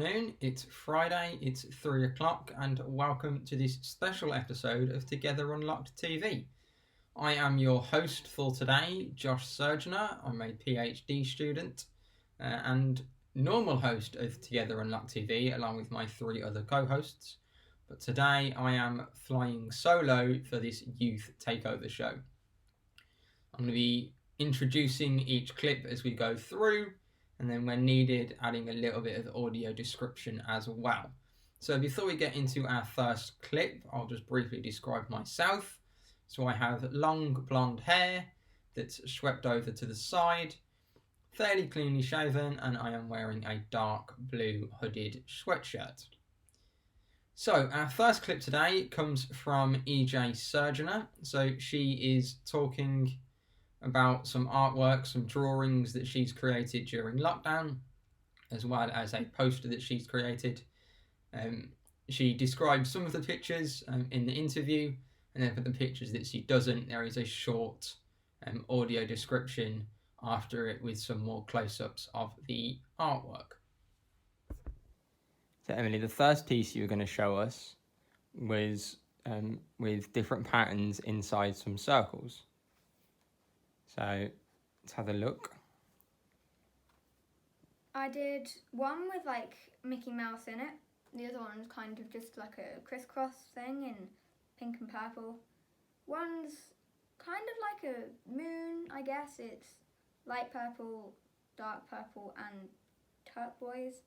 afternoon, it's Friday, it's 3 o'clock, and welcome to this special episode of Together Unlocked TV. I am your host for today, Josh Surgeoner. I'm a PhD student and normal host of Together Unlocked TV, along with my 3 other co-hosts. But today I am flying solo for this Youth Takeover Show. I'm going to be introducing each clip as we go through, and then when needed, adding a little bit of audio description as well. So before we get into our first clip, I'll just briefly describe myself. So I have long blonde hair that's swept over to the side, fairly cleanly shaven, and I am wearing a dark blue hooded sweatshirt. So our first clip today comes from EJay Surgeoner. So she is talking about some artwork, some drawings that she's created during lockdown, as well as a poster that she's created. She describes some of the pictures in the interview, and then for the pictures that she doesn't, there is a short audio description after it with some more close-ups of the artwork. So Emily, the first piece you were going to show us was with different patterns inside some circles. So let's have a look. I did one with like Mickey Mouse in it. The other one's kind of just like a crisscross thing in pink and purple. One's kind of like a moon, I guess. It's light purple, dark purple and turquoise.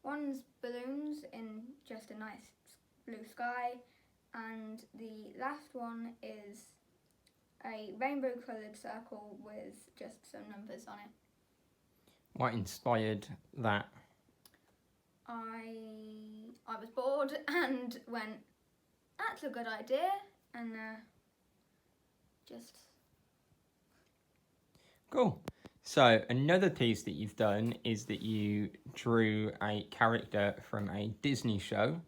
One's balloons in just a nice blue sky. And the last one is a rainbow coloured circle with just some numbers on it. What inspired that? I was bored and went, that's a good idea, and just... Cool. So another piece that you've done is that you drew a character from a Disney show.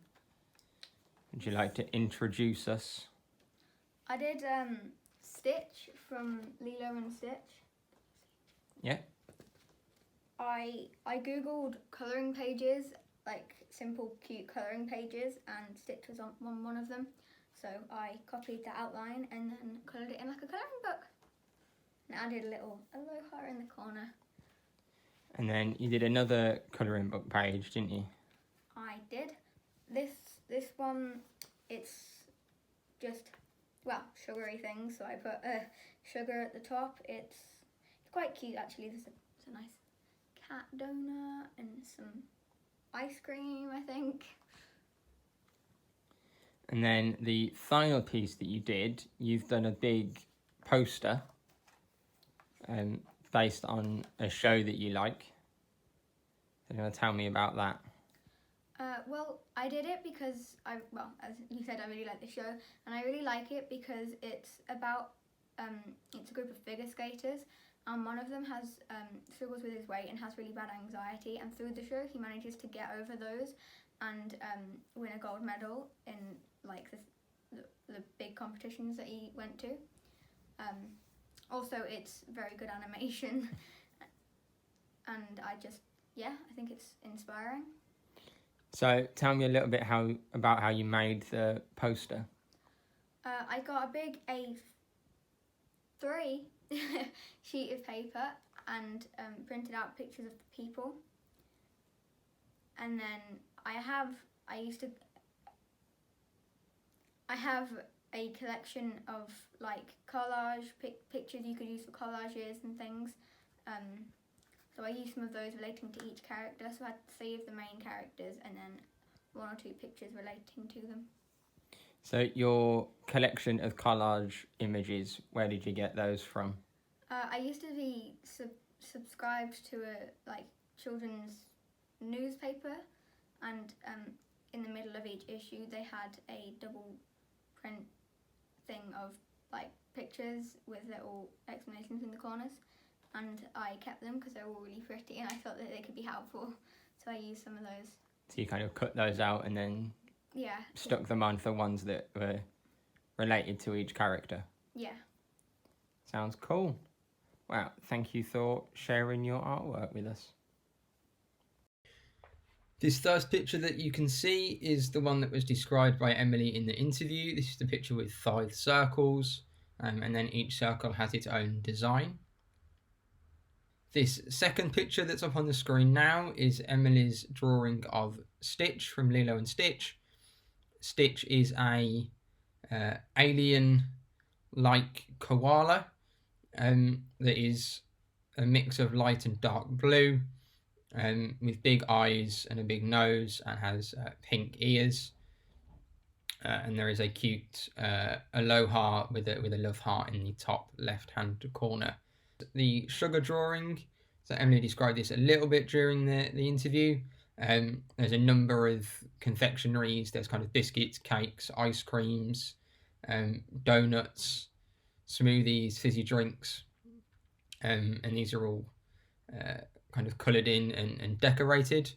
Would you like to introduce us? I did Stitch from Lilo and Stitch. Yeah. I googled colouring pages, like simple cute colouring pages, and Stitch was on one of them. So I copied the outline and then coloured it in like a colouring book. And added a little aloha in the corner. And then you did another colouring book page, didn't you? I did. This one, it's just, well, sugary things. So I put sugar at the top. It's quite cute actually. There's a nice cat donut and some ice cream, I think. And then the final piece that you did, you've done a big poster based on a show that you like. So you want to tell me about that? Well, I did it because as you said, I really like the show, and I really like it because it's about it's a group of figure skaters, and one of them has struggles with his weight and has really bad anxiety, and through the show he manages to get over those and win a gold medal in like the big competitions that he went to. Also, it's very good animation, and I think it's inspiring. So tell me a little bit about how you made the poster. I got a big A3 sheet of paper and printed out pictures of the people. And then I have a collection of like collage pictures you could use for collages and things. So I used some of those relating to each character. So I had 3 of the main characters and then 1 or 2 pictures relating to them. So your collection of collage images, where did you get those from? I used to be subscribed to a children's newspaper, and in the middle of each issue they had a double print thing of like pictures with little explanations in the corners, and I kept them because they were all really pretty and I thought that they could be helpful, so I used some of those. So you kind of cut those out and then stuck them on for ones that were related to each character. Yeah. Sounds cool. Wow, thank you for sharing your artwork with us. This first picture that you can see is the one that was described by Emily in the interview. This is the picture with 5 circles, and then each circle has its own design. This second picture that's up on the screen now is Emily's drawing of Stitch from Lilo and Stitch. Stitch is a alien-like koala that is a mix of light and dark blue, with big eyes and a big nose, and has pink ears. And there is a cute aloha with a love heart in the top left-hand corner. The sugar drawing, so Emily described this a little bit during the interview. There's a number of confectionaries. There's kind of biscuits, cakes, ice creams, donuts, smoothies, fizzy drinks, and these are all kind of coloured in and decorated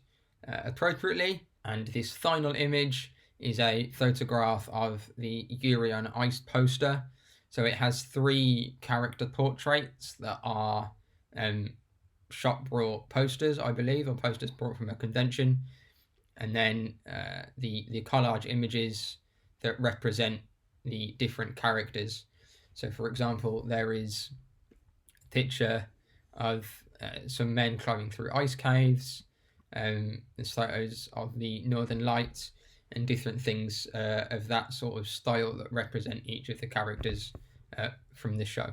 appropriately. And this final image is a photograph of the Yuri on Ice poster. So it has 3 character portraits that are shop brought posters, I believe, or posters brought from a convention, and then the collage images that represent the different characters. So, for example, there is a picture of some men climbing through ice caves. There's photos of the Northern Lights and different things of that sort of style that represent each of the characters from the show.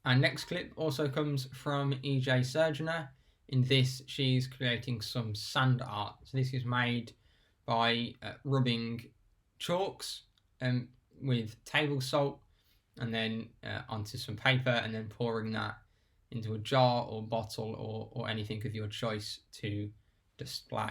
Our next clip also comes from EJay Surgeoner. In this, she's creating some sand art. So this is made by rubbing chalks with table salt and then onto some paper, and then pouring that into a jar or bottle or anything of your choice to display.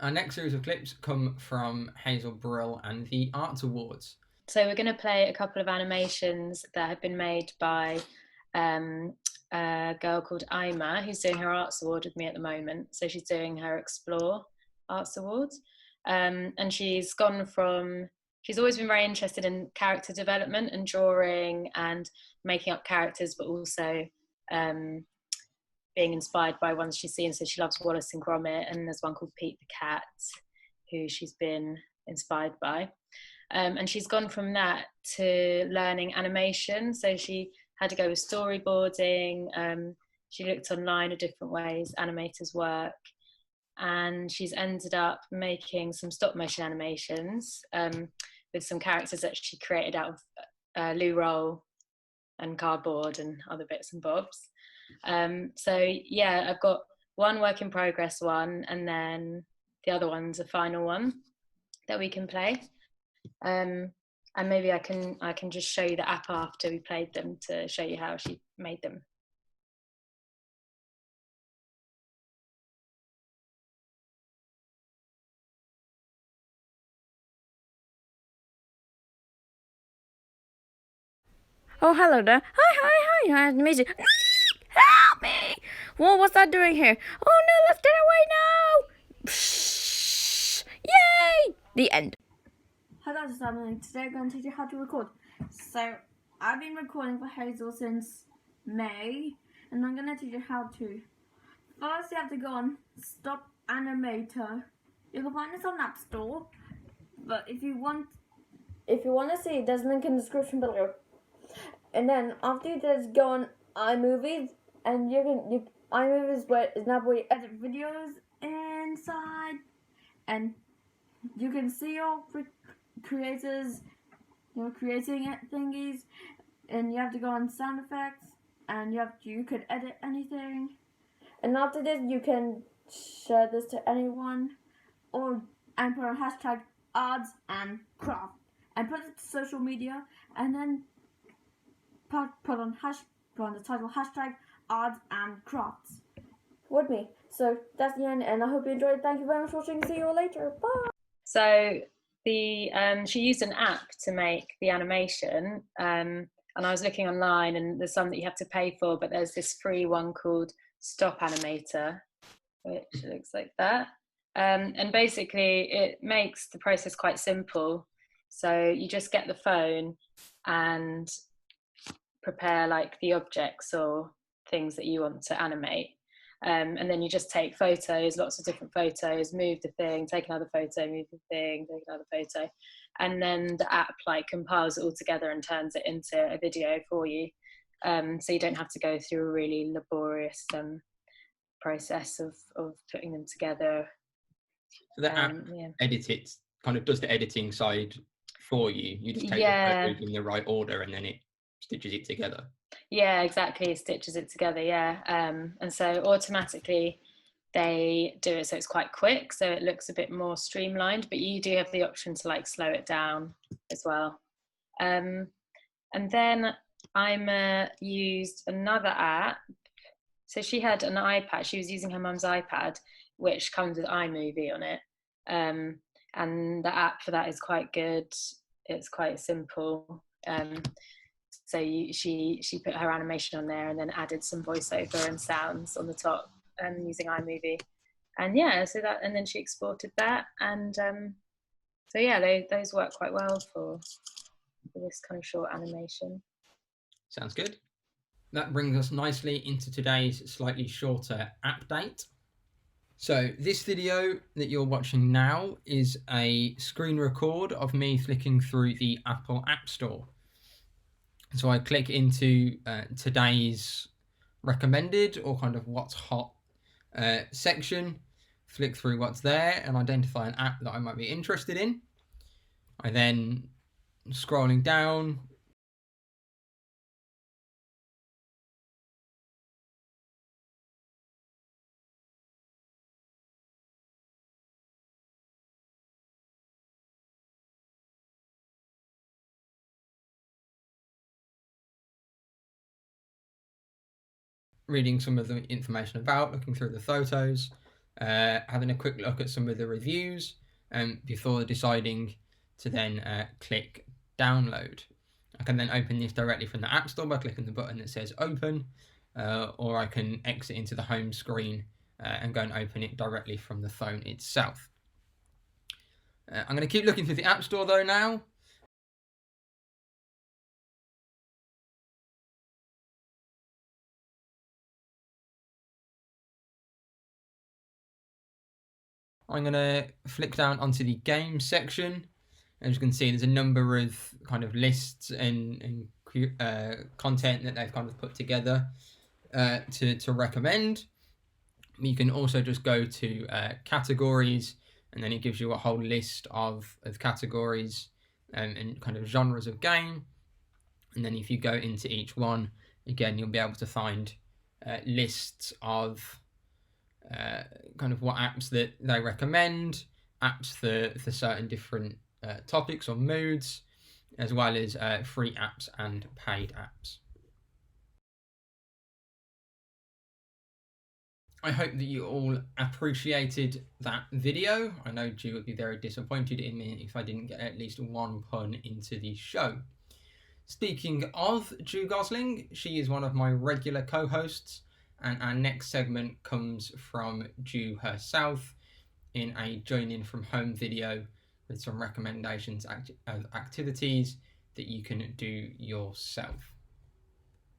Our next series of clips come from Hazel Brill and the Arts Awards. So we're going to play a couple of animations that have been made by a girl called Aaima, who's doing her Arts Award with me at the moment. So she's doing her Explore Arts Awards. And she's always been very interested in character development and drawing and making up characters, but also being inspired by ones she's seen. So she loves Wallace and Gromit, and there's one called Pete the Cat, who she's been inspired by. And she's gone from that to learning animation. So she had to go with storyboarding. She looked online at different ways animators work. And she's ended up making some stop motion animations with some characters that she created out of loo roll and cardboard and other bits and bobs. So yeah, I've got one work in progress one, and then the other one's a final one that we can play. And maybe I can just show you the app after we played them to show you how she made them. Oh, hello there. Hi, amazing. Help me! What was that doing here? Oh no, let's get away now! Psh, yay! The end. Hi guys, it's Emily. Today I'm going to teach you how to record. So, I've been recording for Hazel since May, and I'm going to teach you how to. First, you have to go on Stop Animator. You can find this on App Store, but if you want to see it, there's a link in the description below. And then after you just go on iMovies, and iMovies is now where you edit videos inside, and you can see your creators, creating thingies, and you have to go on sound effects, and you could edit anything. And after this, you can share this to anyone, and put on hashtag arts and craft, and put it to social media, and then put on the title hashtag arts and crafts with me. So that's the end, and I hope you enjoyed. Thank you very much for watching. See you all later. Bye. So she used an app to make the animation, and I was looking online, and there's some that you have to pay for, but there's this free one called Stop Animator, which looks like that. And basically it makes the process quite simple. So you just get the phone and prepare like the objects or things that you want to animate, and then you just take photos, lots of different photos, move the thing, take another photo, move the thing, take another photo, and then the app like compiles it all together and turns it into a video for you, so you don't have to go through a really laborious process of putting them together. So the app does the editing side for you. You just take the photos in the right order, and then it stitches it together. Yeah, exactly. It stitches it together. Yeah, and so automatically they do it, so it's quite quick, so it looks a bit more streamlined. But you do have the option to like slow it down as well. And then Aaima used another app. So she had an iPad. She was using her mum's iPad, which comes with iMovie on it. And the app for that is quite good. It's quite simple. So she put her animation on there and then added some voiceover and sounds on the top, using iMovie. And yeah, so that, and then she exported that, and so yeah, those work quite well for this kind of short animation. Sounds good. That brings us nicely into today's slightly shorter app date. So this video that you're watching now is a screen record of me flicking through the Apple App Store. So I click into today's recommended, or kind of what's hot section, flick through what's there and identify an app that I might be interested in. I then, scrolling down, reading some of the information about, looking through the photos, having a quick look at some of the reviews, before deciding to then click download. I can then open this directly from the App Store by clicking the button that says open, or I can exit into the home screen and go and open it directly from the phone itself. I'm going to keep looking through the App Store though now. I'm going to flick down onto the game section. As you can see, there's a number of kind of lists and content that they've kind of put together to recommend. You can also just go to categories, and then it gives you a whole list of categories and kind of genres of game. And then if you go into each one, again, you'll be able to find lists of kind of what apps that they recommend, apps for certain different topics or moods, as well as free apps and paid apps. I hope that you all appreciated that video. I know Ju would be very disappointed in me if I didn't get at least one pun into the show. Speaking of Ju Gosling, she is one of my regular co-hosts, and our next segment comes from Ju herself in a join-in from home video with some recommendations of activities that you can do yourself.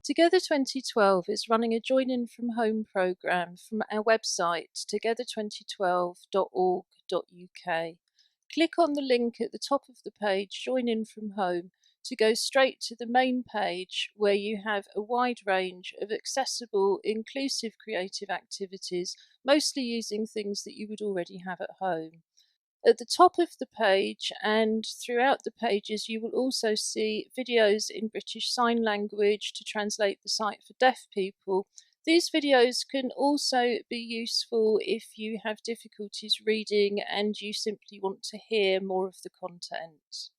Together 2012 is running a Join In From Home programme from our website together2012.org.uk. Click on the link at the top of the page, Join In From Home, to go straight to the main page where you have a wide range of accessible, inclusive creative activities, mostly using things that you would already have at home. At the top of the page and throughout the pages, you will also see videos in British Sign Language to translate the site for deaf people. These videos can also be useful if you have difficulties reading and you simply want to hear more of the content.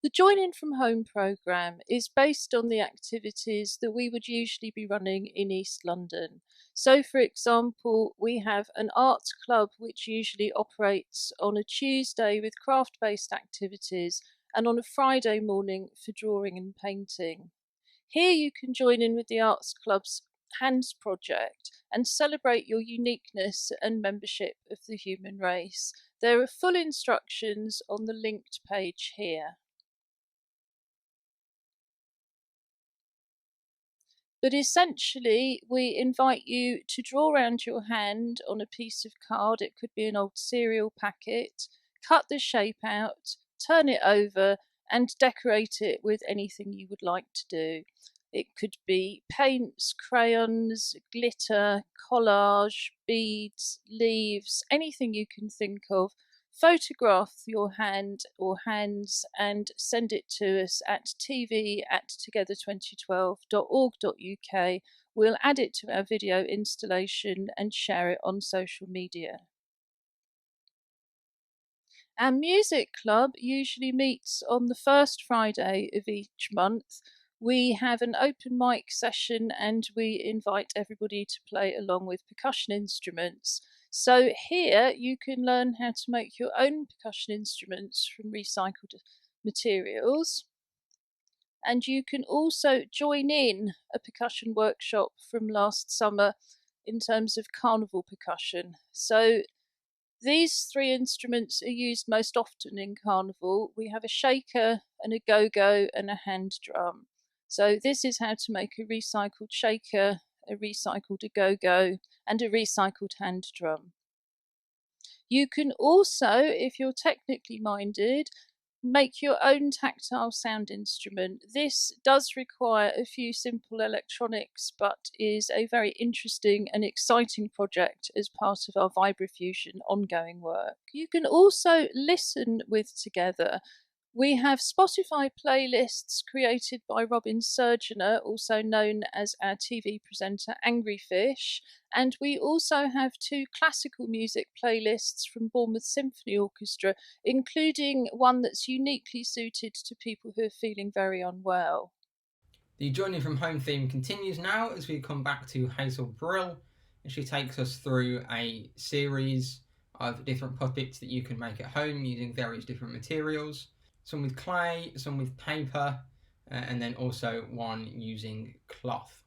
The Join In From Home programme is based on the activities that we would usually be running in East London. So, for example, we have an art club which usually operates on a Tuesday with craft-based activities and on a Friday morning for drawing and painting. Here you can join in with the arts club's Hands project and celebrate your uniqueness and membership of the human race. There are full instructions on the linked page here. But essentially, we invite you to draw around your hand on a piece of card. It could be an old cereal packet. Cut the shape out, turn it over, and decorate it with anything you would like to do. It could be paints, crayons, glitter, collage, beads, leaves, anything you can think of. Photograph your hand or hands and send it to us at tv@together2012.org.uk. We'll add it to our video installation and share it on social media. Our music club usually meets on the first Friday of each month. We have an open mic session and we invite everybody to play along with percussion instruments. So here you can learn how to make your own percussion instruments from recycled materials. And you can also join in a percussion workshop from last summer in terms of carnival percussion. So these three instruments are used most often in carnival. We have a shaker and a go-go and a hand drum. So this is how to make a recycled shaker, a recycled go-go, and a recycled hand drum. You can also, if you're technically minded, make your own tactile sound instrument. This does require a few simple electronics, but is a very interesting and exciting project as part of our Vibrafusion ongoing work. You can also listen with Together. We have Spotify playlists created by Robin Surgeoner, also known as our TV presenter Angryfish, and we also have 2 classical music playlists from Bournemouth Symphony Orchestra, including one that's uniquely suited to people who are feeling very unwell. The Joining From Home theme continues now as we come back to Hazel Brill, and she takes us through a series of different puppets that you can make at home using various different materials. Some with clay, some with paper, and then also one using cloth.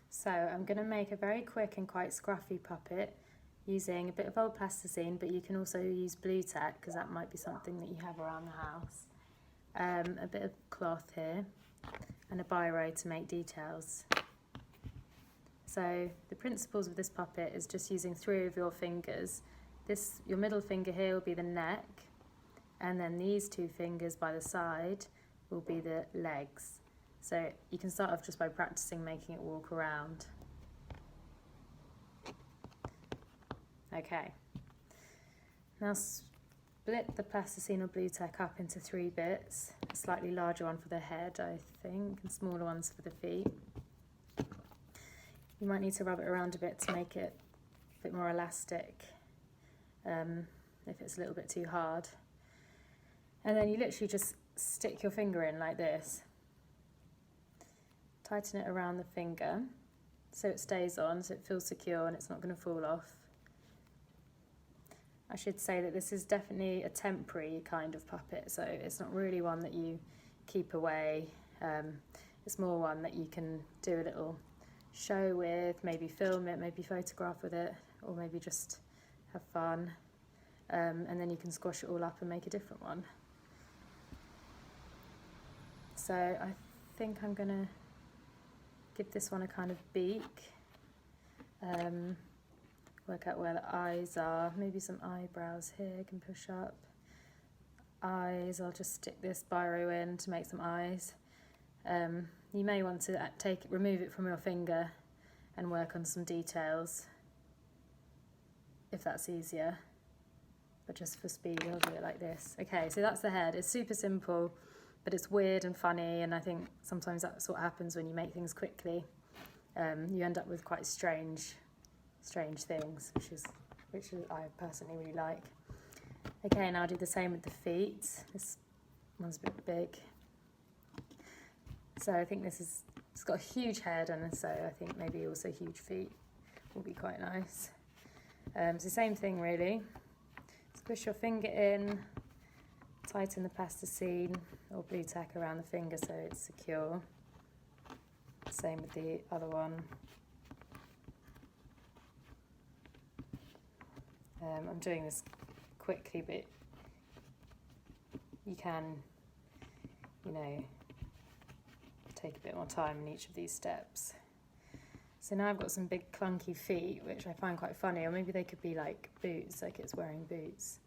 So I'm going to make a very quick and quite scruffy puppet using a bit of old plasticine, but you can also use blue tack because that might be something that you have around the house. A bit of cloth here and a biro to make details. So the principles of this puppet is just using 3 of your fingers. Your middle finger here will be the neck, and then these 2 fingers by the side will be the legs. So you can start off just by practicing making it walk around. Okay. Now split the plasticine or blue tack up into 3 bits. A slightly larger one for the head, I think, and smaller ones for the feet. You might need to rub it around a bit to make it a bit more elastic if it's a little bit too hard. And then you literally just stick your finger in like this. Tighten it around the finger so it stays on, so it feels secure and it's not going to fall off. I should say that this is definitely a temporary kind of puppet, so it's not really one that you keep away. It's more one that you can do a little show with, maybe film it, maybe photograph with it, or maybe just have fun. And then you can squash it all up and make a different one. So I think I'm going to give this one a kind of beak. Work out where the eyes are, maybe some eyebrows here can push up. Eyes, I'll just stick this biro in to make some eyes. You may want to remove it from your finger and work on some details if that's easier, but just for speed I'll do it like this. Okay, so that's the head. It's super simple, but it's weird and funny, and I think sometimes that's what happens when you make things quickly. You end up with quite strange things, which I personally really like. Okay, now I'll do the same with the feet. This one's a bit big. So I think it's got a huge head, and so I think maybe also huge feet will be quite nice. So same thing really. Squish your finger in, tighten the plasticine or blue tack around the finger so it's secure. Same with the other one. I'm doing this quickly, but you can, take a bit more time in each of these steps. So now I've got some big clunky feet, which I find quite funny, or maybe they could be like boots, like it's wearing boots.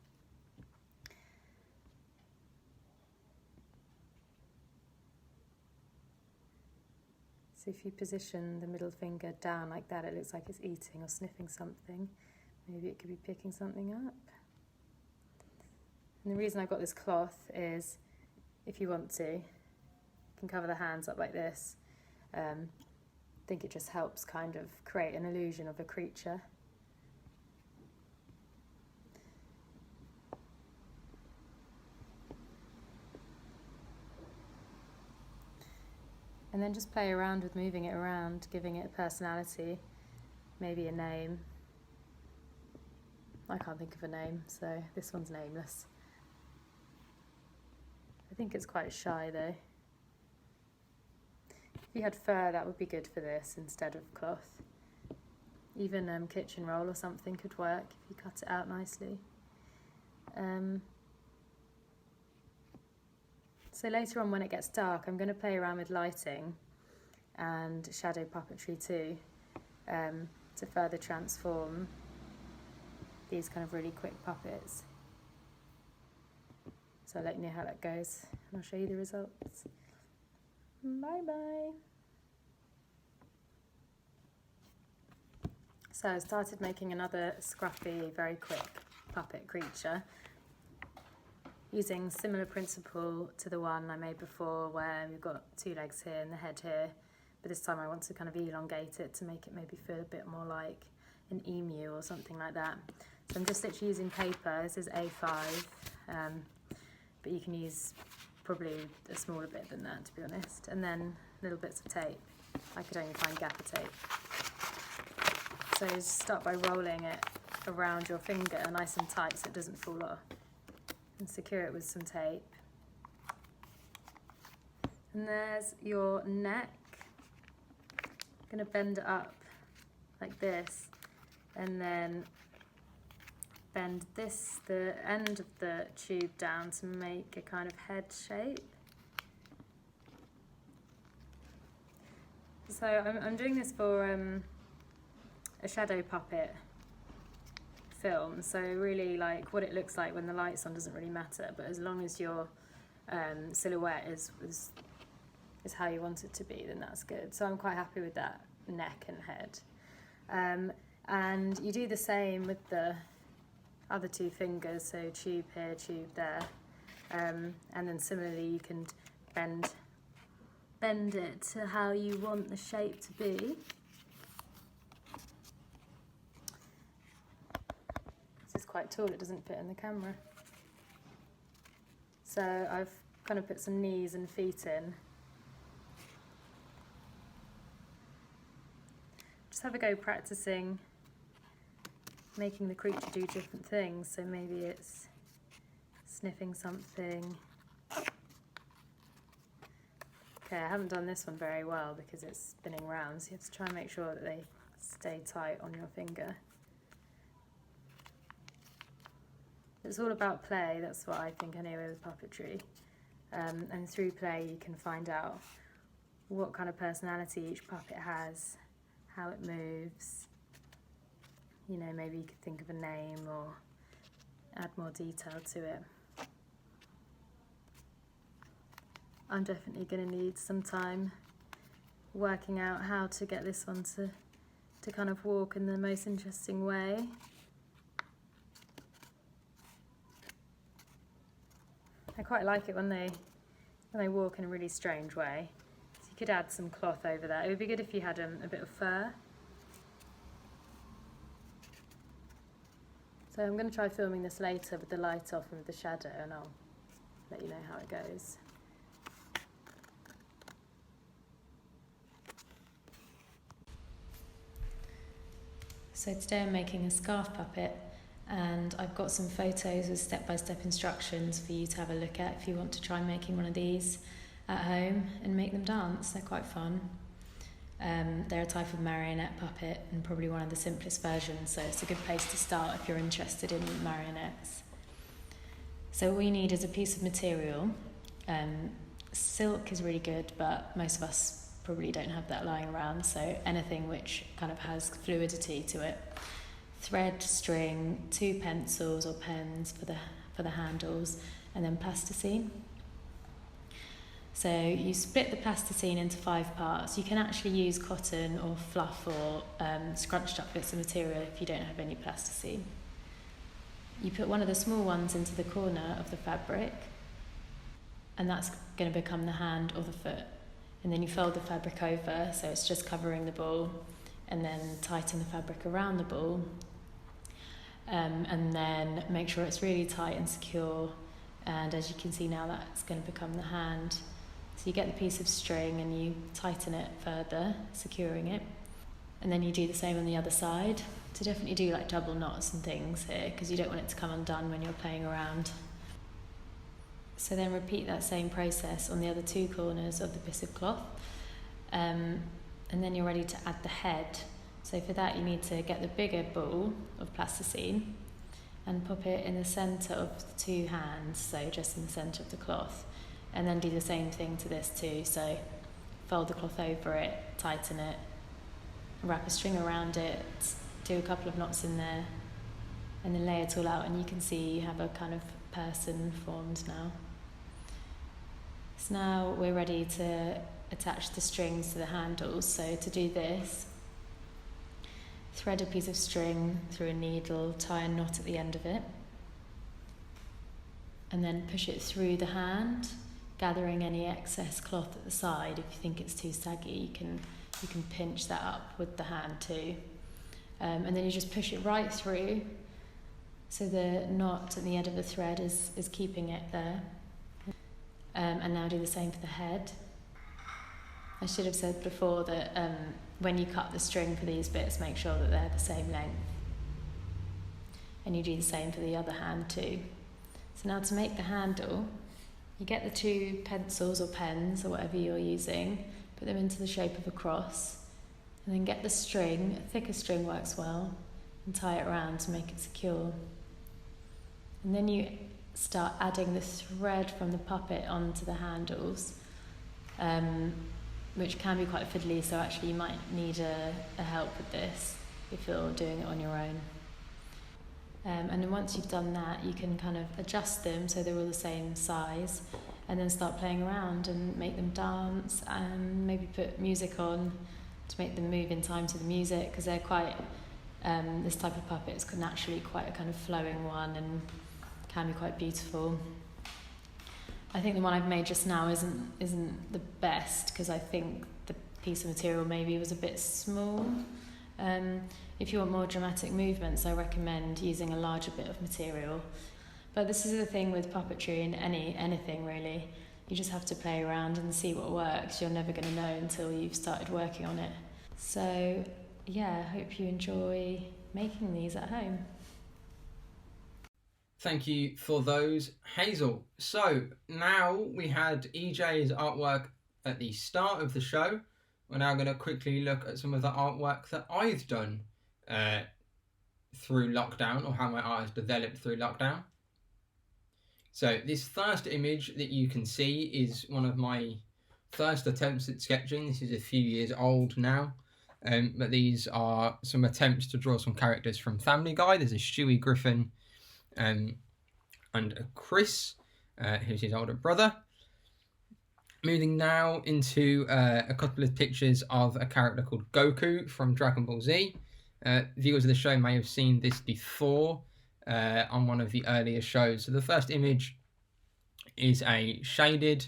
So if you position the middle finger down like that, it looks like it's eating or sniffing something. Maybe it could be picking something up. And the reason I've got this cloth is, if you want to, you can cover the hands up like this. I think it just helps kind of create an illusion of a creature. And then just play around with moving it around, giving it a personality, maybe a name. I can't think of a name, so this one's nameless. I think it's quite shy though. If you had fur, that would be good for this instead of cloth. Even kitchen roll or something could work if you cut it out nicely. So later on when it gets dark, I'm going to play around with lighting and shadow puppetry too, to further transform these kind of really quick puppets. So I'll let you know how that goes, and I'll show you the results. Bye bye. So I started making another scruffy, very quick puppet creature using similar principle to the one I made before, where we've got two legs here and the head here, but this time I want to kind of elongate it to make it maybe feel a bit more like an emu or something like that. So I'm just literally using paper. This is A5, but you can use probably a smaller bit than that, to be honest, and then little bits of tape. I could only find gaffer tape. So just start by rolling it around your finger nice and tight so it doesn't fall off, and secure it with some tape. And there's your neck. I'm going to bend it up like this, and then bend the end of the tube down to make a kind of head shape. So I'm doing this for a shadow puppet film, so really like what it looks like when the light's on doesn't really matter, but as long as your silhouette is how you want it to be, then that's good. So I'm quite happy with that neck and head. And you do the same with the other two fingers, so tube here, tube there, and then similarly you can bend it to how you want the shape to be. quite tall, it doesn't fit in the camera. So I've kind of put some knees and feet in. Just have a go practicing making the creature do different things. So maybe it's sniffing something. Okay, I haven't done this one very well because it's spinning round, so you have to try and make sure that they stay tight on your finger. It's all about play, that's what I think anyway with puppetry. And through play you can find out what kind of personality each puppet has, how it moves. You know, maybe you could think of a name or add more detail to it. I'm definitely going to need some time working out how to get this one to kind of walk in the most interesting way. I quite like it when they walk in a really strange way. So you could add some cloth over that. It would be good if you had a bit of fur. So I'm going to try filming this later with the light off and with the shadow, and I'll let you know how it goes. So today I'm making a scarf puppet, and I've got some photos with step-by-step instructions for you to have a look at if you want to try making one of these at home and make them dance. They're quite fun. They're a type of marionette puppet and probably one of the simplest versions, so it's a good place to start if you're interested in marionettes. So all you need is a piece of material. Silk is really good, but most of us probably don't have that lying around, so anything which kind of has fluidity to it. Thread, string, 2 pencils or pens for the handles, and then plasticine. So you split the plasticine into 5 parts. You can actually use cotton or fluff or scrunched up bits of material if you don't have any plasticine. You put one of the small ones into the corner of the fabric, and that's going to become the hand or the foot. And then you fold the fabric over, so it's just covering the ball, and then tighten the fabric around the ball, and then make sure it's really tight and secure. And as you can see now, that's going to become the hand. So you get the piece of string and you tighten it further, securing it. And then you do the same on the other side. So definitely do like double knots and things here, because you don't want it to come undone when you're playing around. So then repeat that same process on the other 2 corners of the piece of cloth. And then you're ready to add the head. So for that you need to get the bigger ball of plasticine and pop it in the centre of the 2 hands, so just in the centre of the cloth. And then do the same thing to this too. So fold the cloth over it, tighten it, wrap a string around it, do a couple of knots in there, and then lay it all out, and you can see you have a kind of person formed now. So now we're ready to attach the strings to the handles. So to do this, thread a piece of string through a needle, tie a knot at the end of it, and then push it through the hand, gathering any excess cloth at the side. If you think it's too saggy, you can pinch that up with the hand too. And then you just push it right through, so the knot at the end of the thread is keeping it there. And now do the same for the head. I should have said before that when you cut the string for these bits, make sure that they're the same length. And you do the same for the other hand too. So now to make the handle, you get the 2 pencils or pens or whatever you're using, put them into the shape of a cross, and then get the string, a thicker string works well, and tie it around to make it secure. And then you start adding the thread from the puppet onto the handles, which can be quite fiddly, so actually you might need a help with this if you're doing it on your own. And then once you've done that, you can kind of adjust them so they're all the same size, and then start playing around and make them dance, and maybe put music on to make them move in time to the music, because they're quite, this type of puppet is naturally quite a kind of flowing one and can be quite beautiful. I think the one I've made just now isn't the best, because I think the piece of material maybe was a bit small, If you want more dramatic movements, I recommend using a larger bit of material. But this is the thing with puppetry and anything really. You just have to play around and see what works. You're never going to know until you've started working on it. So yeah, I hope you enjoy making these at home. Thank you for those, Hazel. So now we had EJay's artwork at the start of the show. We're now going to quickly look at some of the artwork that I've done through lockdown, or how my art has developed through lockdown. So this first image that you can see is one of my first attempts at sketching. This is a few years old now, but these are some attempts to draw some characters from Family Guy. There's a Stewie Griffin and a Chris, who's his older brother. Moving now into a couple of pictures of a character called Goku from Dragon Ball Z. Viewers of the show may have seen this before on one of the earlier shows. So the first image is a shaded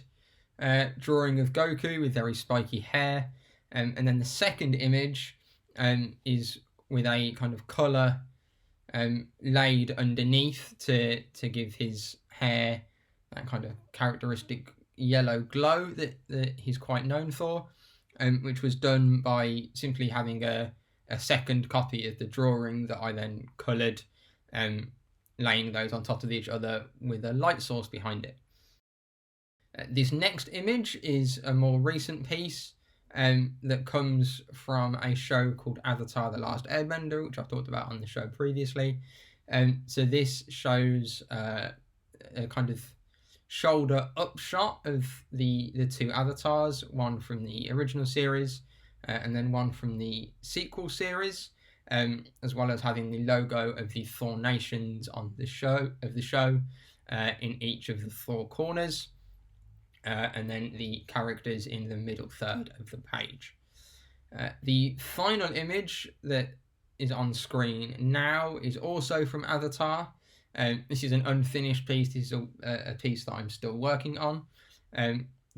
drawing of Goku with very spiky hair. And then the second image is with a kind of colour laid underneath to give his hair that kind of characteristic yellow glow that he's quite known for, which was done by simply having a second copy of the drawing that I then coloured, laying those on top of each other with a light source behind it. This next image is a more recent piece that comes from a show called Avatar: The Last Airbender, which I've talked about on the show previously. So this shows a kind of shoulder up shot of the two avatars, one from the original series and then one from the sequel series, as well as having the logo of the four nations on the show in each of the four corners, and then the characters in the middle third of the page. The final image that is on screen now is also from Avatar. This is an unfinished piece. This is a piece that I'm still working on.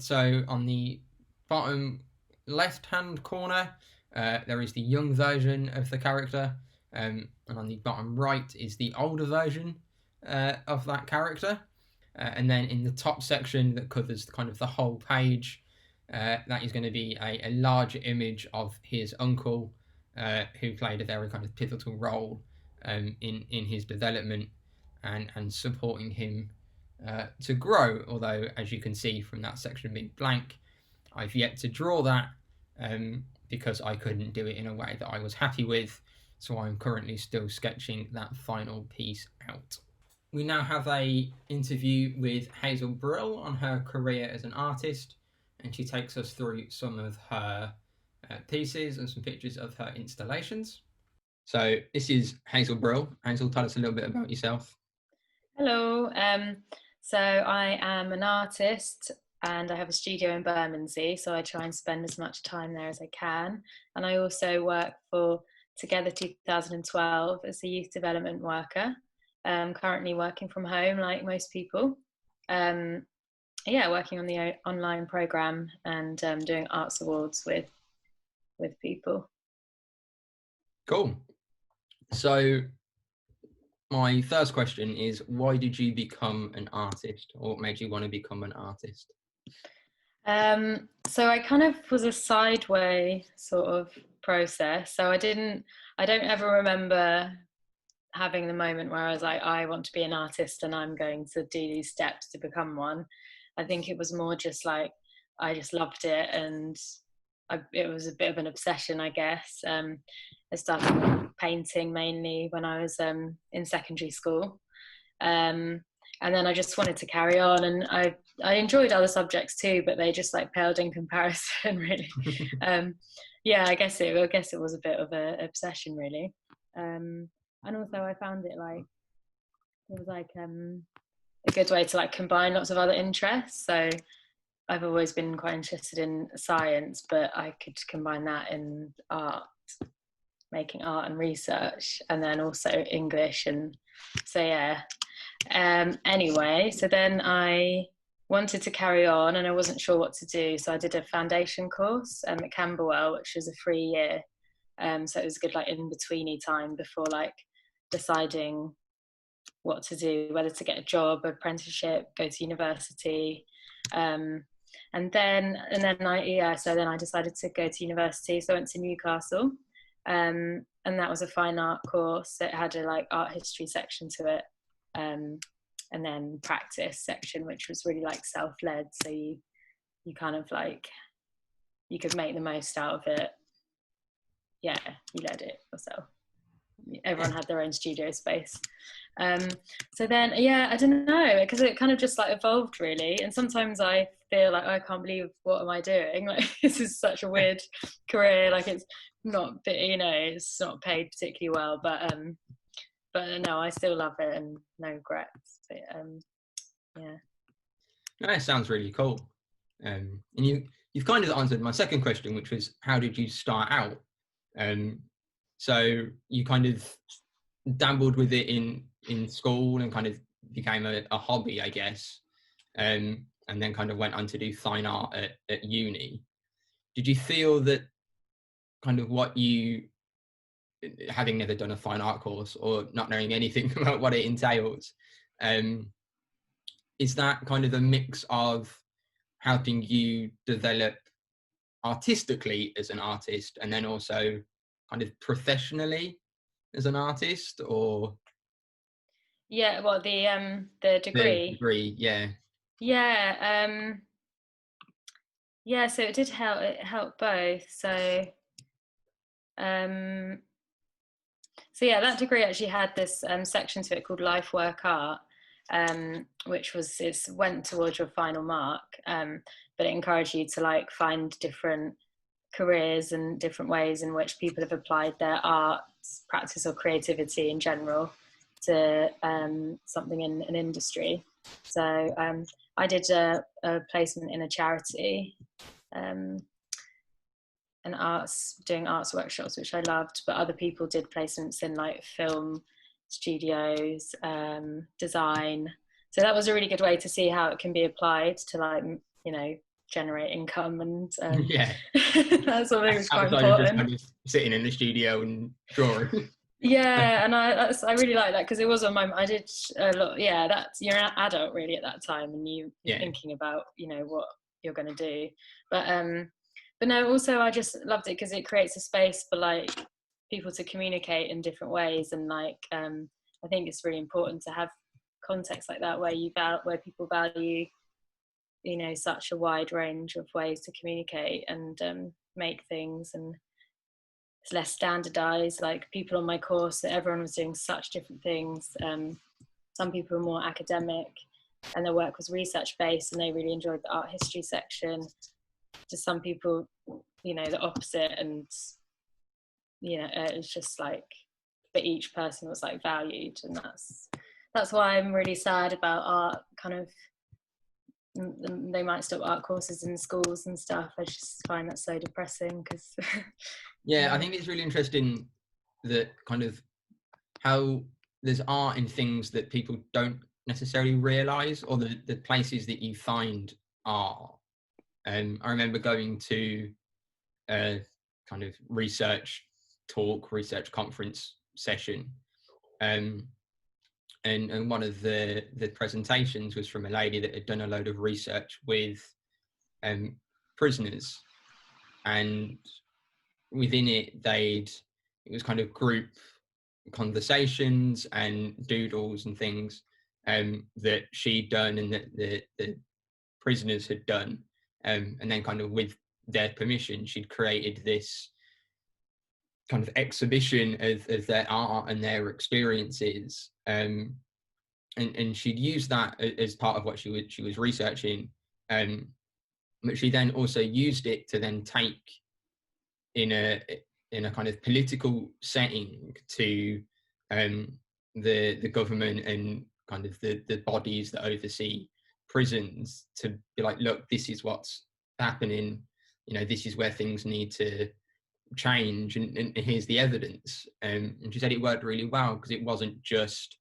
So on the bottom left-hand corner, there is the young version of the character, and on the bottom right is the older version of that character. And then in the top section that covers kind of the whole page, that is going to be a larger image of his uncle, who played a very kind of pivotal role in his development and supporting him to grow. Although, as you can see from that section being blank, I've yet to draw that because I couldn't do it in a way that I was happy with. So I'm currently still sketching that final piece out. We now have a interview with Hazel Brill on her career as an artist, and she takes us through some of her pieces and some pictures of her installations. So this is Hazel Brill. Hazel, tell us a little bit about yourself. Hello. So I am an artist and I have a studio in Bermondsey, so I try and spend as much time there as I can. And I also work for Together 2012 as a youth development worker. Currently working from home like most people. Working on the online program and doing arts awards with people. Cool. So my first question is, why did you become an artist, or what made you want to become an artist? So I kind of was a sideway sort of process. So I don't ever remember having the moment where I was like, I want to be an artist and I'm going to do these steps to become one. I think it was more just like, I just loved it, and it was a bit of an obsession, I guess. I started painting mainly when I was in secondary school. And then I just wanted to carry on, and I enjoyed other subjects too, but they just like paled in comparison, really. I guess it was a bit of an obsession, really. And also I found it was a good way to like combine lots of other interests. So I've always been quite interested in science, but I could combine that in art, making art and research, and then also English. And so anyway, so then I wanted to carry on and I wasn't sure what to do, so I did a foundation course at Camberwell, which was a 3-year So it was a good like in-betweeny time before like deciding what to do, whether to get a job, apprenticeship, go to university. And then I decided to go to university. So I went to Newcastle, and that was a fine art course. It had a like art history section to it, and then practice section, which was really like self-led. So you kind of like, you could make the most out of it. Yeah, you led it yourself. Everyone had their own studio space. So then, yeah, I don't know, because it kind of just like evolved really. And sometimes I feel like, oh, I can't believe, what am I doing? Like, this is such a weird career. Like, it's not, you know, it's not paid particularly well, but no, I still love it and no regrets. But, yeah. No, it sounds really cool. And you've kind of answered my second question, which was, how did you start out? So you kind of dabbled with it in school and kind of became a hobby, I guess, and then kind of went on to do fine art at uni. Did you feel that kind of what you, having never done a fine art course or not knowing anything about what it entails, is that kind of a mix of helping you develop artistically as an artist and then also kind of professionally as an artist? Or yeah, well, the degree. The degree, yeah. Yeah, so it did help. It helped both. So yeah, that degree actually had this section to it called Life Work Art, which went towards your final mark, but it encouraged you to like find different careers and different ways in which people have applied their art practice or creativity in general to something in an industry. So I did a placement in a charity, and doing arts workshops, which I loved, but other people did placements in like film studios, design. So that was a really good way to see how it can be applied to like, you know, generate income and Yeah, that sort of thing was quite outside important. of just kind of sitting in the studio and drawing. Yeah, and I really like that, because it was on my, I did a lot. Yeah, that's, you're an adult really at that time, and you're thinking about, you know, what you're going to do. But no, also I just loved it because it creates a space for like people to communicate in different ways, and like I think it's really important to have context like that where people value, you know, such a wide range of ways to communicate and make things, and it's less standardized. Like people on my course, everyone was doing such different things. Some people were more academic and their work was research based and they really enjoyed the art history section. To some people, you know, the opposite, and you know, it's just like, but each person was like valued, and that's why I'm really sad about art. Kind of, they might stop art courses in schools and stuff. I just find that so depressing, because Yeah, I think it's really interesting that kind of how there's art in things that people don't necessarily realize, or the places that you find art. I remember going to a kind of research conference session, and one of the presentations was from a lady that had done a load of research with prisoners, and within it it was kind of group conversations and doodles and things that she'd done and that the prisoners had done, and then kind of with their permission she'd created this kind of exhibition of their art and their experiences, and she'd used that as part of what she was researching, but she then also used it to then take in a kind of political setting to the government and kind of the bodies that oversee prisons, to be like, look, this is what's happening, you know, this is where things need to change, and here's the evidence. And she said it worked really well because it wasn't just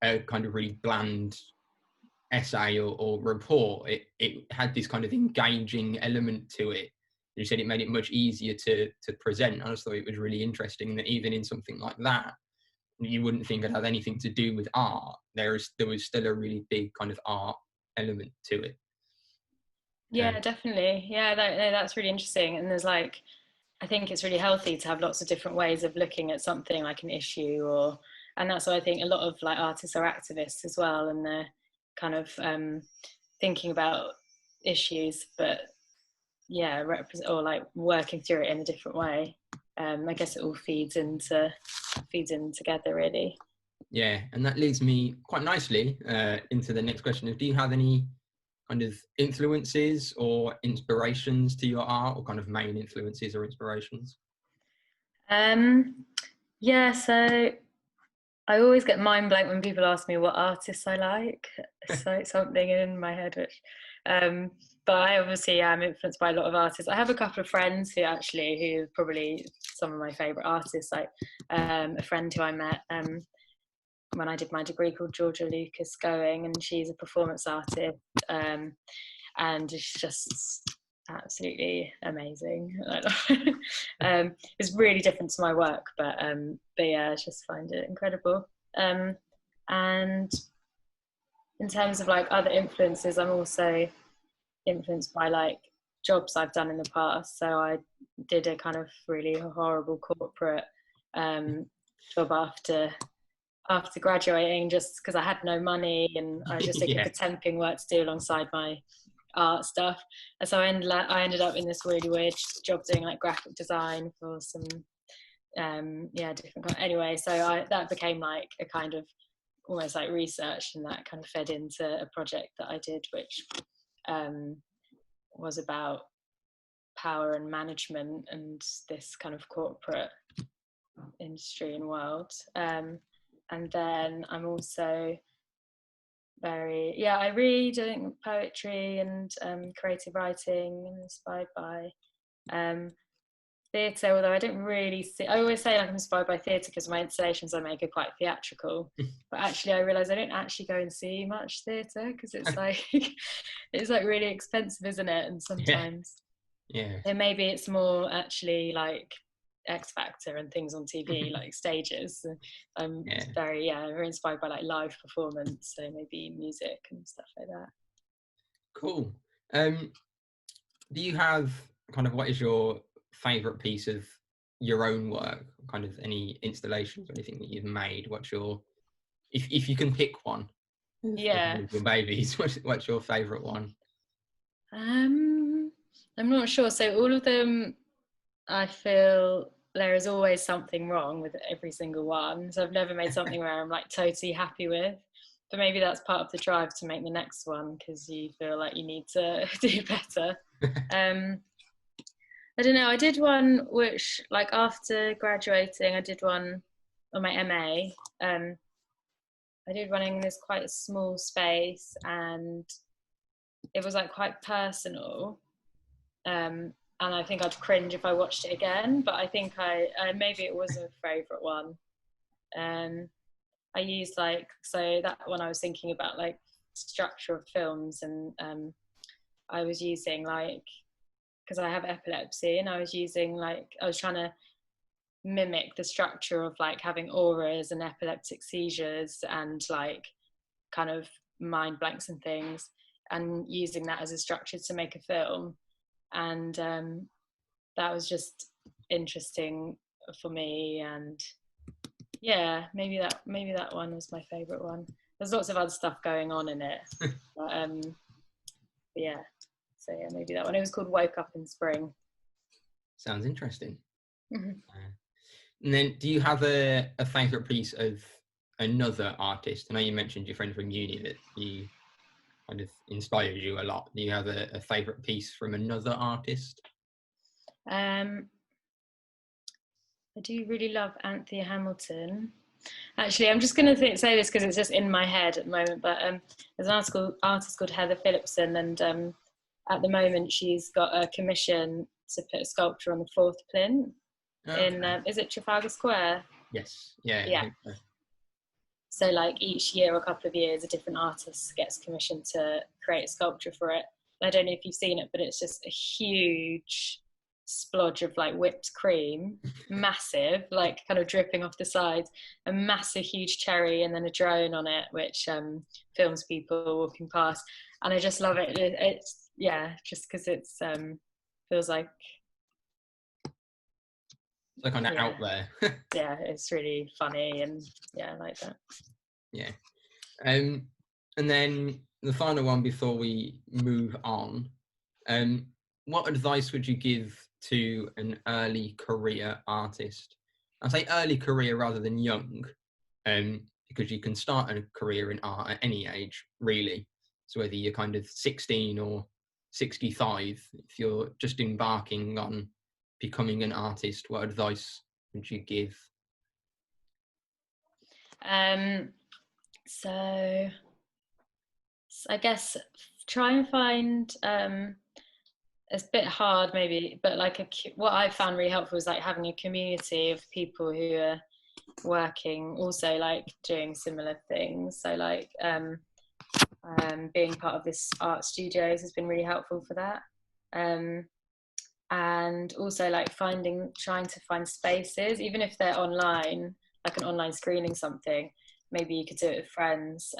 a kind of really bland essay or report. It had this kind of engaging element to it, You said it made it much easier to present. I just thought it was really interesting that even in something like that, you wouldn't think it had anything to do with art. There was still a really big kind of art element to it. Yeah, definitely. Yeah, that's really interesting. And there's like, I think it's really healthy to have lots of different ways of looking at something like an issue, and that's why I think a lot of like artists are activists as well, and they're kind of thinking about issues, but yeah, or like working through it in a different way. I guess it all feeds in together, really. Yeah, and that leads me quite nicely into the next question of, do you have any kind of influences or inspirations to your art, or kind of main influences or inspirations? Yeah, so I always get mind blank when people ask me what artists I like. So something in my head, which, but I obviously am influenced by a lot of artists. I have a couple of friends who are probably some of my favourite artists. Like a friend who I met when I did my degree called Georgia Lucas Going, and she's a performance artist, and it's just absolutely amazing. It's really different to my work, but yeah, I just find it incredible. And in terms of like other influences, I'm also influenced by like jobs I've done in the past. So I did a kind of really horrible corporate job after graduating, just because I had no money and I was just looking for temping work to do alongside my art stuff. And so I ended up in this really weird job doing like graphic design for some different anyway. So that became like a kind of almost like research, and that kind of fed into a project that I did, which was about power and management and this kind of corporate industry and world. And then I'm also I read, I think, poetry and creative writing, and inspired by theatre, although I don't really see, I always say like I'm inspired by theatre because my installations I make are quite theatrical, but actually I realise I don't actually go and see much theatre because it's like it's like really expensive, isn't it? And sometimes and maybe it's more actually like X Factor and things on TV, like stages. I'm very inspired by like live performance, so maybe music and stuff like that. Cool. Do you have kind of, what is your favourite piece of your own work? Kind of any installations or anything that you've made? What's your, if you can pick one? Yeah. Your babies. What's your favourite one? I'm not sure. So all of them, I feel there is always something wrong with every single one. So I've never made something where I'm like totally happy with. But maybe that's part of the drive to make the next one, because you feel like you need to do better. I don't know. I did one which, like after graduating, I did one on my MA. I did one in this quite small space, and it was like quite personal. And I think I'd cringe if I watched it again, but I think maybe it was a favourite one. I used so that one I was thinking about like structure of films, and I was using because I have epilepsy, and I was trying to mimic the structure of like having auras and epileptic seizures and like kind of mind blanks and things, and using that as a structure to make a film. And that was just interesting for me, and maybe that one was my favorite one. There's lots of other stuff going on in it, but maybe that one. It was called Woke Up in Spring. Sounds interesting. And then, do you have a favorite piece of another artist? I know you mentioned your friend from uni that you kind of inspires you a lot. Do you have a favorite piece from another artist? I do really love Anthea Hamilton. Actually, I'm just going to say this because it's just in my head at the moment, but there's an artist called Heather Phillipson, and at the moment she's got a commission to put a sculpture on the fourth plinth in, is it Trafalgar Square? Yes, yeah. Yeah. So like each year or a couple of years, a different artist gets commissioned to create a sculpture for it. I don't know if you've seen it, but it's just a huge splodge of like whipped cream, massive, like kind of dripping off the sides, a massive huge cherry, and then a drone on it which films people walking past. And I just love it. It's just because it's feels like so kind of out there. Yeah, it's really funny, and I like that. Yeah. And then the final one before we move on, what advice would you give to an early career artist? I say early career rather than young, because you can start a career in art at any age, really. So whether you're kind of 16 or 65, if you're just embarking on becoming an artist, what advice would you give? So I guess try and find it's a bit hard maybe, but like what I found really helpful is like having a community of people who are working also like doing similar things. So like being part of this art studios has been really helpful for that. And also like trying to find spaces, even if they're online, like an online screening something, maybe you could do it with friends,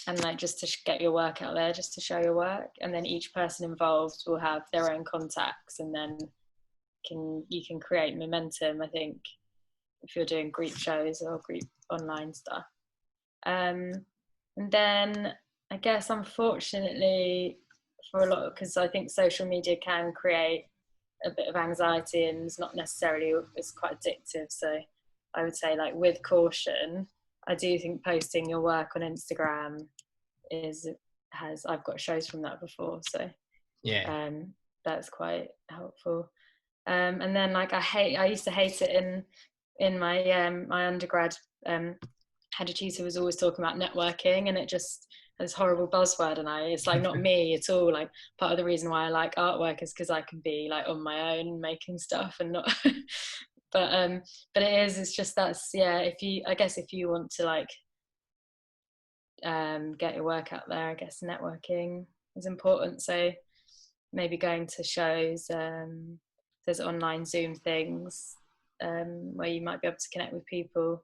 and like just to get your work out there, just to show your work, and then each person involved will have their own contacts, and then you can create momentum, I think, if you're doing group shows or group online stuff. And then I guess unfortunately for a lot, because I think social media can create a bit of anxiety and it's not necessarily, it's quite addictive. So I would say like with caution, I do think posting your work on Instagram I've got shows from that before. So that's quite helpful. And then like I used to hate it in my my undergrad, had a tutor who was always talking about networking, and it just this horrible buzzword, and it's like not me at all. Like part of the reason why I like artwork is because I can be like on my own making stuff and not but it's just if you want to like get your work out there, I guess networking is important. So maybe going to shows, there's online Zoom things where you might be able to connect with people.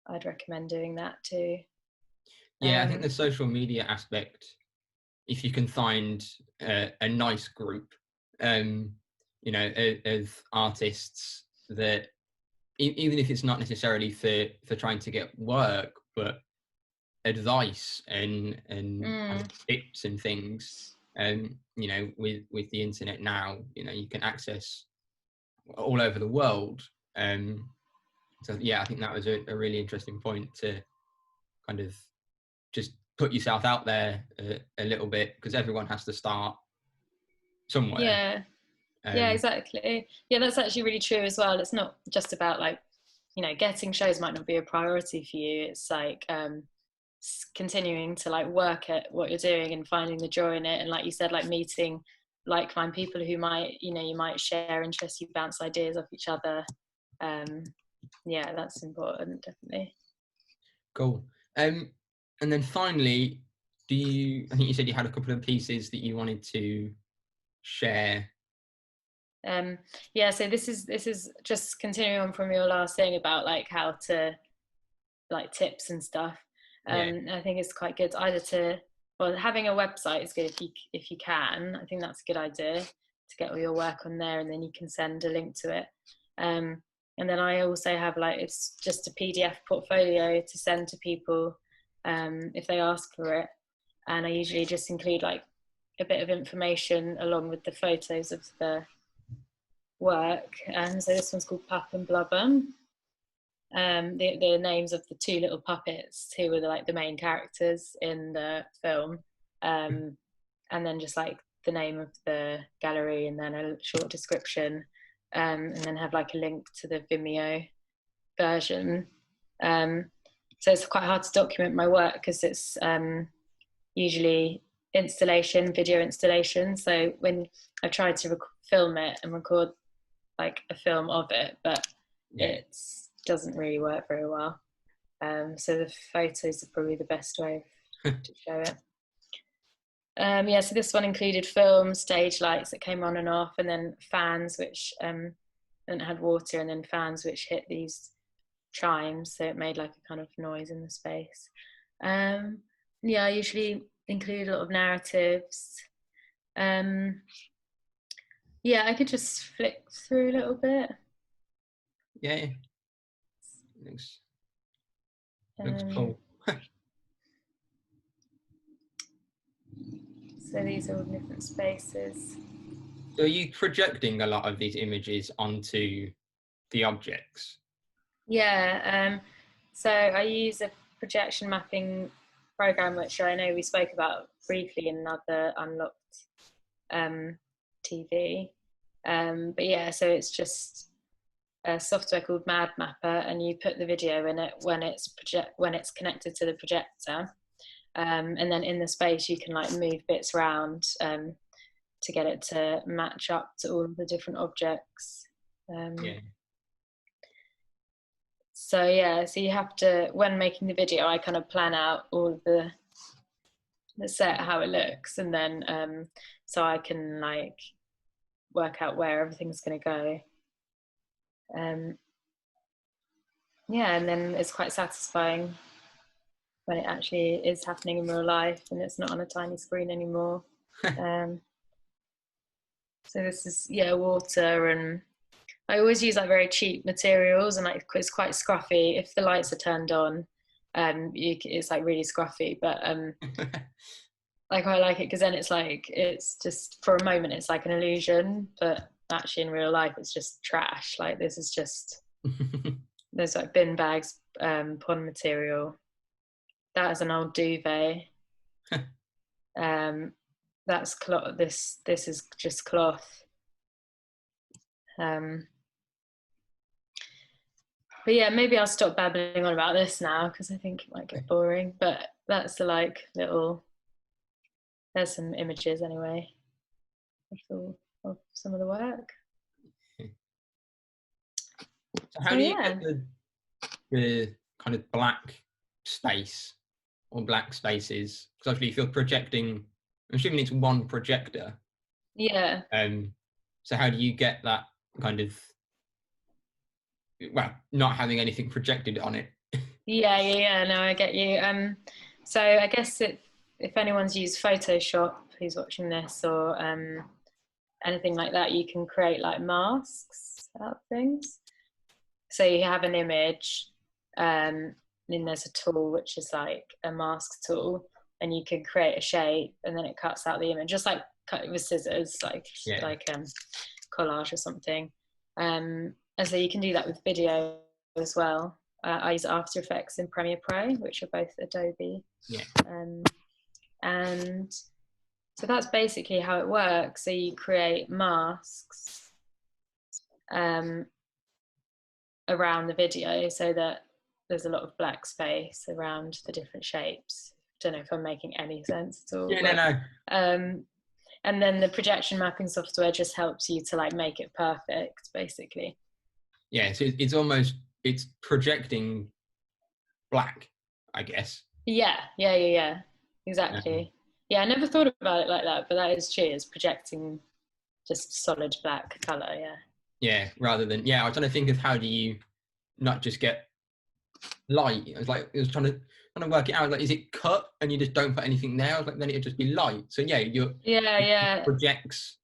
I'd recommend doing that too. I think the social media aspect, if you can find a nice group, of artists that even if it's not necessarily for trying to get work, but advice and kind of tips and things, with the internet now, you can access all over the world. So I think that was a really interesting point, to kind of just put yourself out there a little bit, because everyone has to start somewhere. Exactly. That's actually really true as well. It's not just about like, getting shows might not be a priority for you. It's like continuing to like work at what you're doing and finding the joy in it, and like you said, like meeting like-minded people who might, you might share interests, you bounce ideas off each other. That's important, definitely. Cool. And then finally, I think you said you had a couple of pieces that you wanted to share. So this is just continuing on from your last thing about like how to like tips and stuff. I think it's quite good either having a website is good if you can. I think that's a good idea to get all your work on there, and then you can send a link to it. And then I also have like, it's just a PDF portfolio to send to people if they ask for it. And I usually just include like a bit of information along with the photos of the work. And so this one's called Pup and Blubber. The names of the two little puppets who were the main characters in the film. And then just like the name of the gallery, and then a short description. And then have like a link to the Vimeo version. So it's quite hard to document my work because it's usually video installation. So when I tried to film it and record like a film of it, but it doesn't really work very well. So the photos are probably the best way to show it. So this one included film, stage lights that came on and off, and then fans which and had water, and then fans which hit these chimes, so it made like a kind of noise in the space. I usually include a lot of narratives. I could just flick through a little bit. Yeah. Looks cool. So these are all different spaces. So are you projecting a lot of these images onto the objects? Yeah, so I use a projection mapping program, which I know we spoke about briefly in another Unlocked TV. But yeah, so it's just a software called Mad Mapper, and you put the video in it when it's connected to the projector. And then in the space you can like move bits around to get it to match up to all the different objects. So you have to, when making the video, I kind of plan out all the set, how it looks, and then so I can like work out where everything's going to go. And then it's quite satisfying when it actually is happening in real life and it's not on a tiny screen anymore. So this is water, and I always use like very cheap materials, and like it's quite scruffy. If the lights are turned on, it's like really scruffy, but I quite like it because then it's just for a moment it's like an illusion, but actually in real life it's just trash. Like this is just there's like bin bags, pond material. That is an old duvet. That's cloth. This is just cloth. But yeah, maybe I'll stop babbling on about this now because I think it might get boring. But that's the like little. There's some images anyway of some of the work. So how do you get the kind of black space or black spaces? Because obviously if you're projecting, I'm assuming it's one projector. Yeah. So how do you get that kind of, well, not having anything projected on it? Yeah. No, I get you. So I guess if anyone's used Photoshop who's watching this, or anything like that, you can create like masks out of things. So you have an image, and then there's a tool which is like a mask tool, and you can create a shape, and then it cuts out the image, just like cut it with scissors, like collage or something. And so you can do that with video as well. I use After Effects and Premiere Pro, which are both Adobe. Yeah. And so that's basically how it works. So you create masks around the video so that there's a lot of black space around the different shapes. Don't know if I'm making any sense at all. No. And then the projection mapping software just helps you to like make it perfect, basically. Yeah, so it's projecting black, I guess. Yeah, exactly. I never thought about it like that, but that is true. It's projecting just solid black colour. Yeah, rather than I was trying to think of how do you not just get light. I was trying to work it out. Like, is it cut and you just don't put anything there? I was like, then it'd just be light. So it projects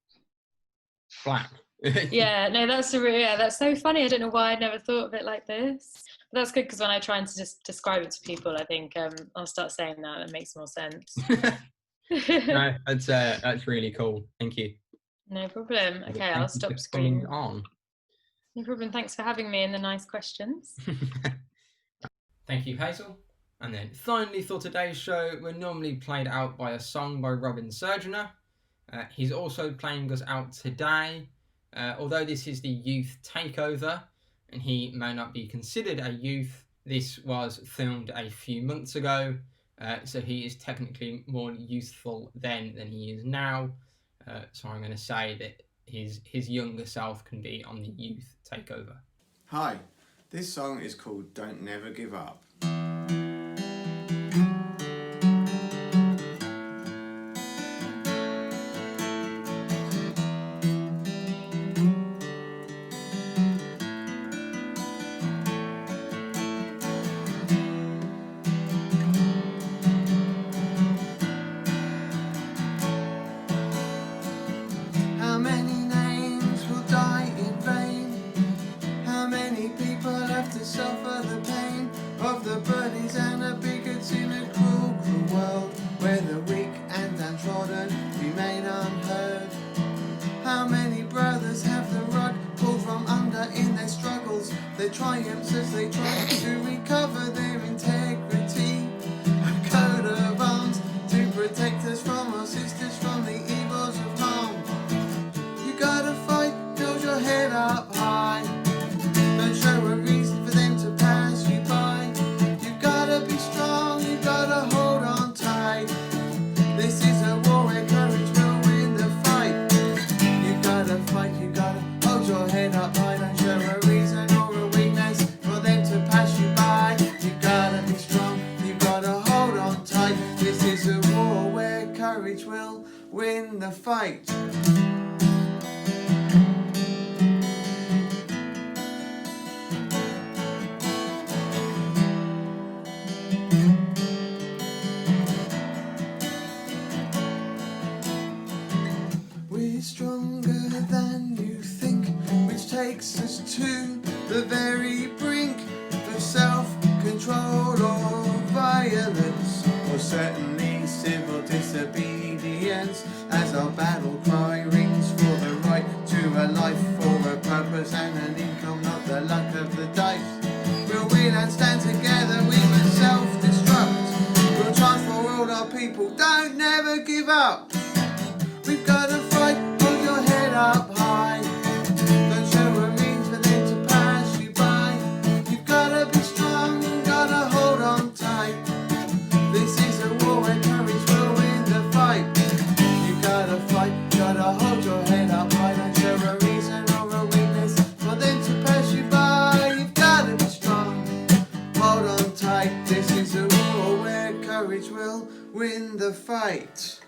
black. No, that's so funny. I don't know why I never thought of it like this. But that's good because when I try and to just describe it to people, I think I'll start saying that. It makes more sense. No, that's really cool. Thank you. No problem. Okay, I'll stop screen. On. No problem. Thanks for having me and the nice questions. Thank you, Hazel. And then finally for today's show, we're normally played out by a song by Robin Surgeoner. He's also playing us out today. Although this is the Youth Takeover, and he may not be considered a youth, this was filmed a few months ago, so he is technically more youthful then than he is now. So I'm going to say that his younger self can be on the Youth Takeover. Hi, this song is called Don't Never Give Up. their triumphs as they try to recover their integrity. A coat of arms to protect us from our sisters, from the evils of harm. You gotta fight, hold your head up high. Don't show a reason for them to pass you by. You gotta be strong, you gotta hold on tight. This is a war where courage will win the fight. You gotta fight, you gotta hold your head up high. Don't show a reason or a weakness for them to pass you by. You gotta be strong, you gotta hold on tight. This is a war where courage will win the fight. We're stronger than you think, which takes us to the very brink of self-control or violence, or certainly civil disobedience, as our battle cry rings for the right to a life, for a purpose and an income, not the luck of the dice. We'll win and stand together, we will self-destruct. We'll transform our people, don't never give up. We've gotta fight, hold your head up high. Don't show a means for them to pass you by. You've gotta be strong, you gotta hold on tight. This is a war where courage will win the fight. You gotta fight, gotta hold your head up high. Don't show a reason or a weakness for them to pass you by. You've gotta be strong, hold on tight. This is a war where courage will win the fight.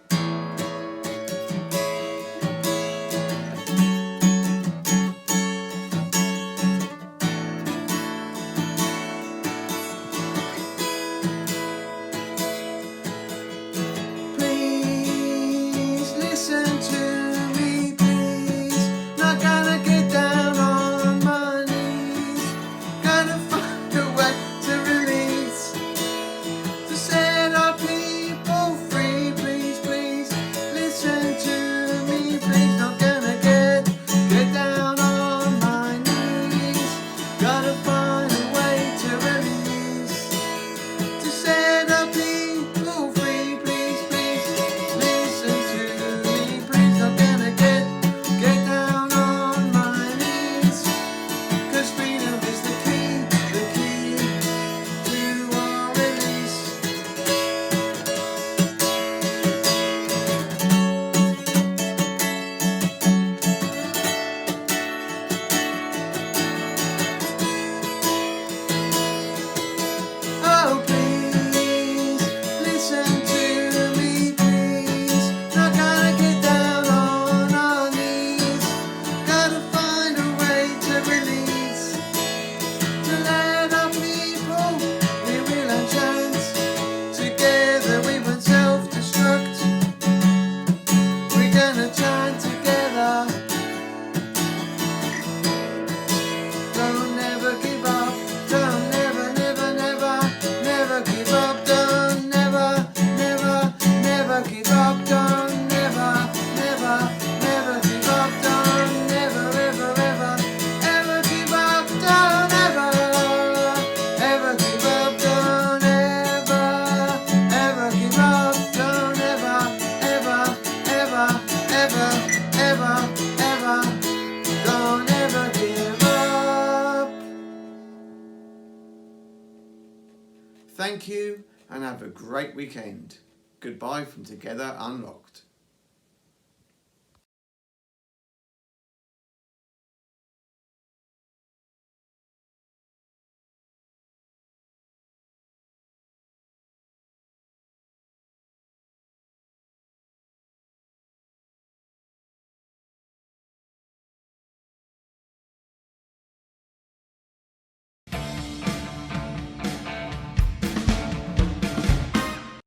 Thank you and have a great weekend. Goodbye from Together Unlocked.